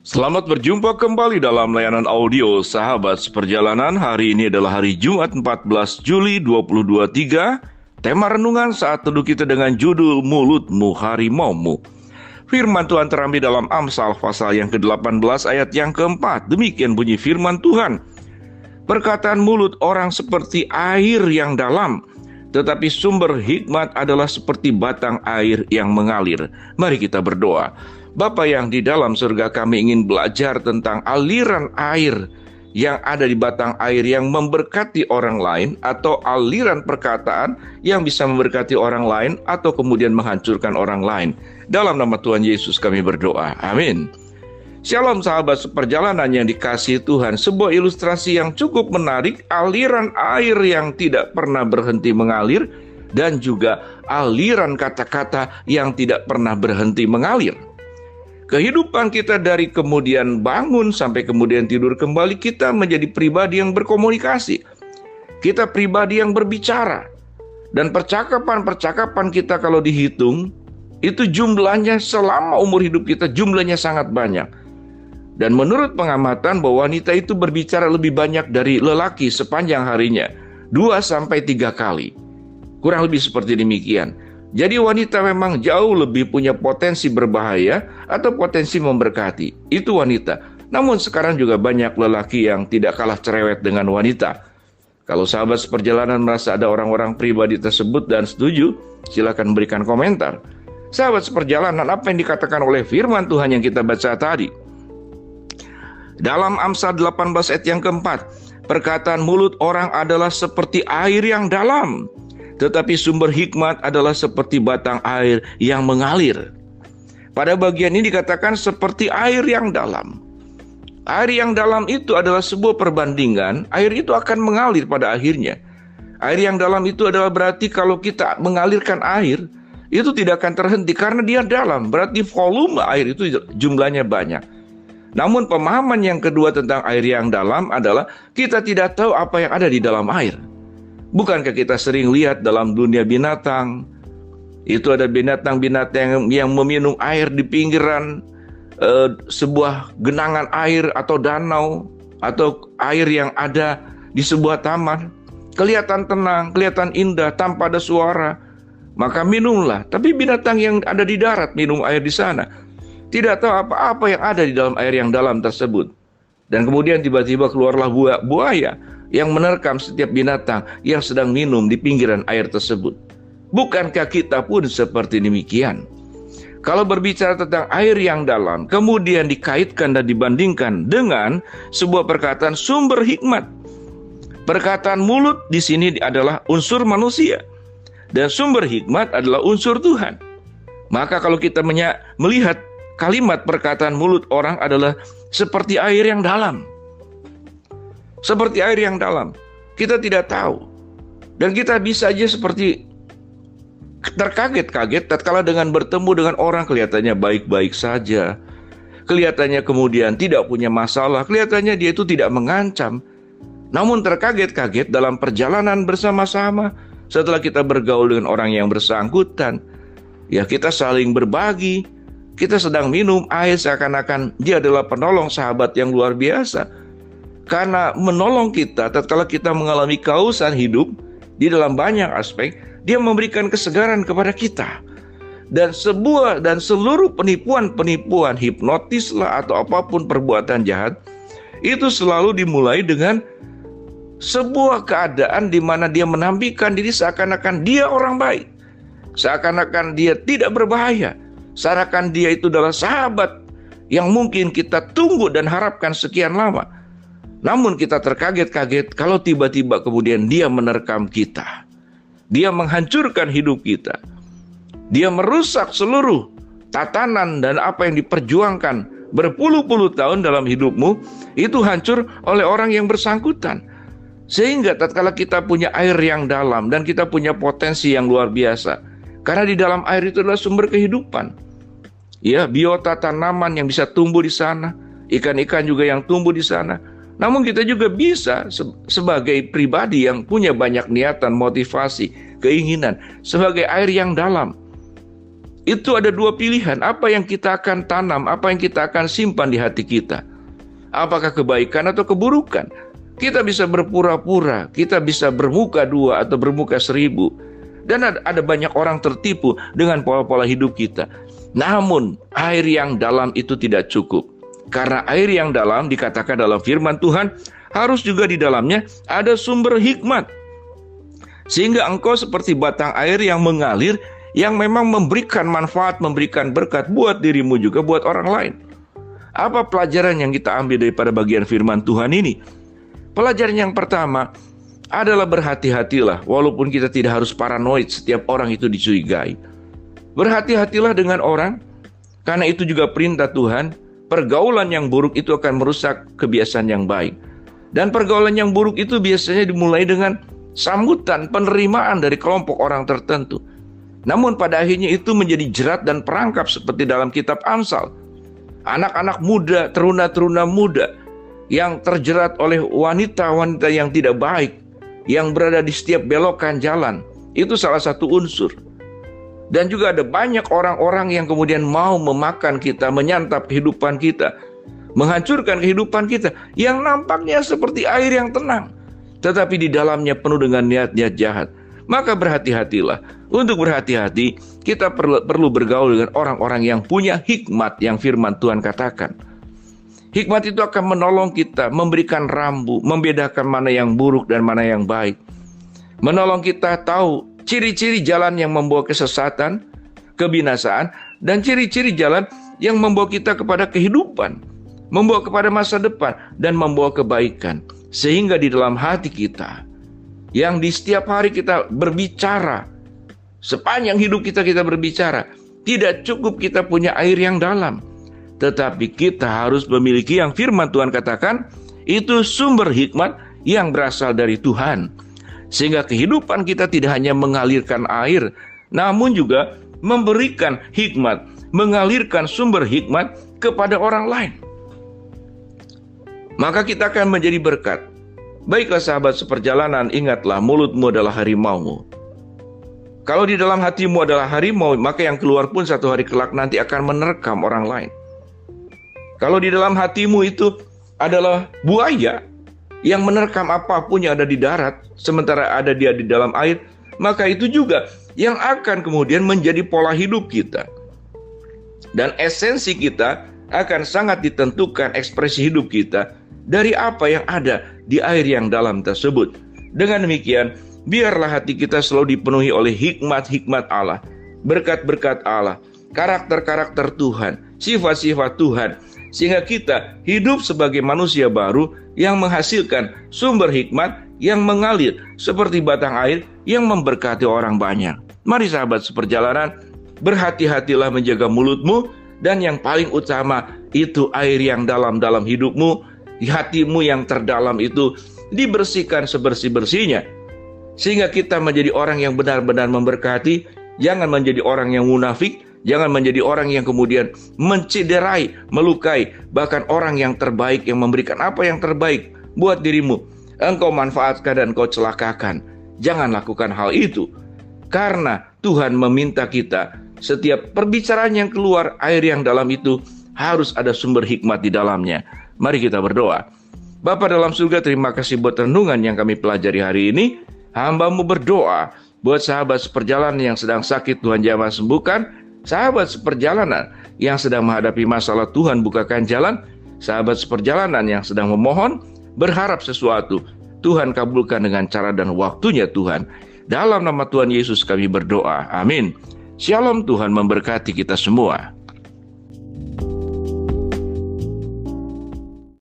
Selamat berjumpa kembali dalam layanan audio Sahabat Seperjalanan. Hari ini adalah hari Jumat 14 Juli 2023. Tema renungan saat teduh kita dengan judul Mulutmu Harimaumu. Firman Tuhan terambil dalam Amsal pasal yang ke-18 ayat yang ke-4. Demikian bunyi firman Tuhan. Perkataan mulut orang seperti air yang dalam, tetapi sumber hikmat adalah seperti batang air yang mengalir. Mari kita berdoa. Bapa yang di dalam surga, kami ingin belajar tentang aliran air yang ada di batang air yang memberkati orang lain, atau aliran perkataan yang bisa memberkati orang lain atau kemudian menghancurkan orang lain. Dalam nama Tuhan Yesus kami berdoa. Amin. Shalom sahabat seperjalanan yang dikasihi Tuhan. Sebuah ilustrasi yang cukup menarik, aliran air yang tidak pernah berhenti mengalir, dan juga aliran kata-kata yang tidak pernah berhenti mengalir. Kehidupan kita dari kemudian bangun sampai kemudian tidur kembali, kita menjadi pribadi yang berkomunikasi. Kita pribadi yang berbicara. Dan percakapan-percakapan kita kalau dihitung, itu jumlahnya selama umur hidup kita jumlahnya sangat banyak. Dan menurut pengamatan bahwa wanita itu berbicara lebih banyak dari lelaki sepanjang harinya, 2-3 kali. Kurang lebih seperti demikian. Jadi wanita memang jauh lebih punya potensi berbahaya atau potensi memberkati. Itu wanita. Namun sekarang juga banyak lelaki yang tidak kalah cerewet dengan wanita. Kalau sahabat seperjalanan merasa ada orang-orang pribadi tersebut dan setuju, silakan berikan komentar. Sahabat seperjalanan, apa yang dikatakan oleh firman Tuhan yang kita baca tadi? Dalam Amsal 18 ayat yang ke-4, perkataan mulut orang adalah seperti air yang dalam, tetapi sumber hikmat adalah seperti batang air yang mengalir. Pada bagian ini dikatakan seperti air yang dalam. Air yang dalam itu adalah sebuah perbandingan, air itu akan mengalir pada akhirnya. Air yang dalam itu adalah berarti kalau kita mengalirkan air, itu tidak akan terhenti karena dia dalam, berarti volume air itu jumlahnya banyak. Namun pemahaman yang kedua tentang air yang dalam adalah kita tidak tahu apa yang ada di dalam air. Bukankah kita sering lihat dalam dunia binatang, itu ada binatang-binatang yang meminum air di pinggiran sebuah genangan air atau danau, atau air yang ada di sebuah taman. Kelihatan tenang, kelihatan indah, tanpa ada suara. Maka minumlah. Tapi binatang yang ada di darat minum air di sana, tidak tahu apa-apa yang ada di dalam air yang dalam tersebut. Dan kemudian tiba-tiba keluarlah buaya yang menerkam setiap binatang yang sedang minum di pinggiran air tersebut. Bukankah kita pun seperti demikian? Kalau berbicara tentang air yang dalam, kemudian dikaitkan dan dibandingkan dengan sebuah perkataan sumber hikmat. Perkataan mulut di sini adalah unsur manusia, dan sumber hikmat adalah unsur Tuhan. Maka kalau kita melihat kalimat perkataan mulut orang adalah seperti air yang dalam. Seperti air yang dalam. Kita tidak tahu. Dan kita bisa aja seperti terkaget-kaget tatkala dengan bertemu dengan orang kelihatannya baik-baik saja. Kelihatannya kemudian tidak punya masalah. Kelihatannya dia itu tidak mengancam. Namun terkaget-kaget dalam perjalanan bersama-sama, setelah kita bergaul dengan orang yang bersangkutan, ya kita saling berbagi. Kita sedang minum air seakan-akan dia adalah penolong sahabat yang luar biasa. Karena menolong kita tatkala kita mengalami kehausan hidup di dalam banyak aspek, dia memberikan kesegaran kepada kita. Dan seluruh penipuan-penipuan, hipnotis lah atau apapun perbuatan jahat, itu selalu dimulai dengan sebuah keadaan di mana dia menampilkan diri seakan-akan dia orang baik. Seakan-akan dia tidak berbahaya. Seakan dia itu adalah sahabat yang mungkin kita tunggu dan harapkan sekian lama. Namun kita terkaget-kaget kalau tiba-tiba kemudian dia menerkam kita. Dia menghancurkan hidup kita. Dia merusak seluruh tatanan dan apa yang diperjuangkan berpuluh-puluh tahun dalam hidupmu, itu hancur oleh orang yang bersangkutan. Sehingga tatkala kita punya air yang dalam dan kita punya potensi yang luar biasa, karena di dalam air itu adalah sumber kehidupan. Ya, biota tanaman yang bisa tumbuh di sana, ikan-ikan juga yang tumbuh di sana. Namun kita juga bisa sebagai pribadi yang punya banyak niatan, motivasi, keinginan, sebagai air yang dalam. itu ada dua pilihan. Apa yang kita akan tanam, apa yang kita akan simpan di hati kita. Apakah kebaikan atau keburukan? Kita bisa berpura-pura, kita bisa bermuka dua atau bermuka seribu. Dan ada banyak orang tertipu dengan pola-pola hidup kita. Namun, air yang dalam itu tidak cukup. Karena air yang dalam dikatakan dalam firman Tuhan, harus juga di dalamnya ada sumber hikmat. Sehingga engkau seperti batang air yang mengalir, yang memang memberikan manfaat, memberikan berkat buat dirimu juga, buat orang lain. Apa pelajaran yang kita ambil daripada bagian firman Tuhan ini? Pelajaran yang pertama adalah berhati-hatilah, walaupun kita tidak harus paranoid setiap orang itu dicurigai. Berhati-hatilah dengan orang, karena itu juga perintah Tuhan. Pergaulan yang buruk itu akan merusak kebiasaan yang baik. Dan pergaulan yang buruk itu biasanya dimulai dengan sambutan, penerimaan dari kelompok orang tertentu. Namun pada akhirnya itu menjadi jerat dan perangkap seperti dalam kitab Amsal. Anak-anak muda, teruna-teruna muda yang terjerat oleh wanita-wanita yang tidak baik, yang berada di setiap belokan jalan, itu salah satu unsur. Dan juga ada banyak orang-orang yang kemudian mau memakan kita, menyantap kehidupan kita, menghancurkan kehidupan kita, yang nampaknya seperti air yang tenang, tetapi di dalamnya penuh dengan niat-niat jahat. Maka berhati-hatilah. Untuk berhati-hati, kita perlu bergaul dengan orang-orang yang punya hikmat yang firman Tuhan katakan. Hikmat itu akan menolong kita, memberikan rambu, membedakan mana yang buruk dan mana yang baik. Menolong kita tahu ciri-ciri jalan yang membawa kesesatan, kebinasaan, dan ciri-ciri jalan yang membawa kita kepada kehidupan, membawa kepada masa depan, dan membawa kebaikan. Sehingga di dalam hati kita, yang di setiap hari kita berbicara, sepanjang hidup kita berbicara, tidak cukup kita punya air yang dalam, tetapi kita harus memiliki yang firman Tuhan katakan, itu sumber hikmat yang berasal dari Tuhan. Sehingga kehidupan kita tidak hanya mengalirkan air, namun juga memberikan hikmat, mengalirkan sumber hikmat kepada orang lain. Maka kita akan menjadi berkat. Baiklah sahabat seperjalanan, ingatlah mulutmu adalah harimaumu. Kalau di dalam hatimu adalah harimau, maka yang keluar pun satu hari kelak nanti akan menerkam orang lain. Kalau di dalam hatimu itu adalah buaya yang menerkam apapun yang ada di darat, sementara ada dia di dalam air, maka itu juga yang akan kemudian menjadi pola hidup kita. Dan esensi kita akan sangat ditentukan ekspresi hidup kita dari apa yang ada di air yang dalam tersebut. Dengan demikian, biarlah hati kita selalu dipenuhi oleh hikmat-hikmat Allah, berkat-berkat Allah, karakter-karakter Tuhan, sifat-sifat Tuhan, sehingga kita hidup sebagai manusia baru yang menghasilkan sumber hikmat yang mengalir seperti batang air yang memberkati orang banyak. Mari sahabat seperjalanan, berhati-hatilah menjaga mulutmu, dan yang paling utama itu air yang dalam hidupmu, di hatimu yang terdalam itu dibersihkan sebersih-bersihnya, sehingga kita menjadi orang yang benar-benar memberkati. Jangan menjadi orang yang munafik, jangan menjadi orang yang kemudian mencederai, melukai, bahkan orang yang terbaik yang memberikan apa yang terbaik buat dirimu, engkau manfaatkan dan engkau celakakan. Jangan lakukan hal itu, karena Tuhan meminta kita setiap perbicaraan yang keluar, air yang dalam itu harus ada sumber hikmat di dalamnya. Mari kita berdoa. Bapa dalam surga, terima kasih buat renungan yang kami pelajari hari ini. Hamba-Mu berdoa buat sahabat seperjalanan yang sedang sakit, Tuhan jamah sembuhkan. Sahabat seperjalanan yang sedang menghadapi masalah, Tuhan bukakan jalan. Sahabat seperjalanan yang sedang memohon, berharap sesuatu, Tuhan kabulkan dengan cara dan waktunya Tuhan. Dalam nama Tuhan Yesus kami berdoa, amin. Shalom, Tuhan memberkati kita semua.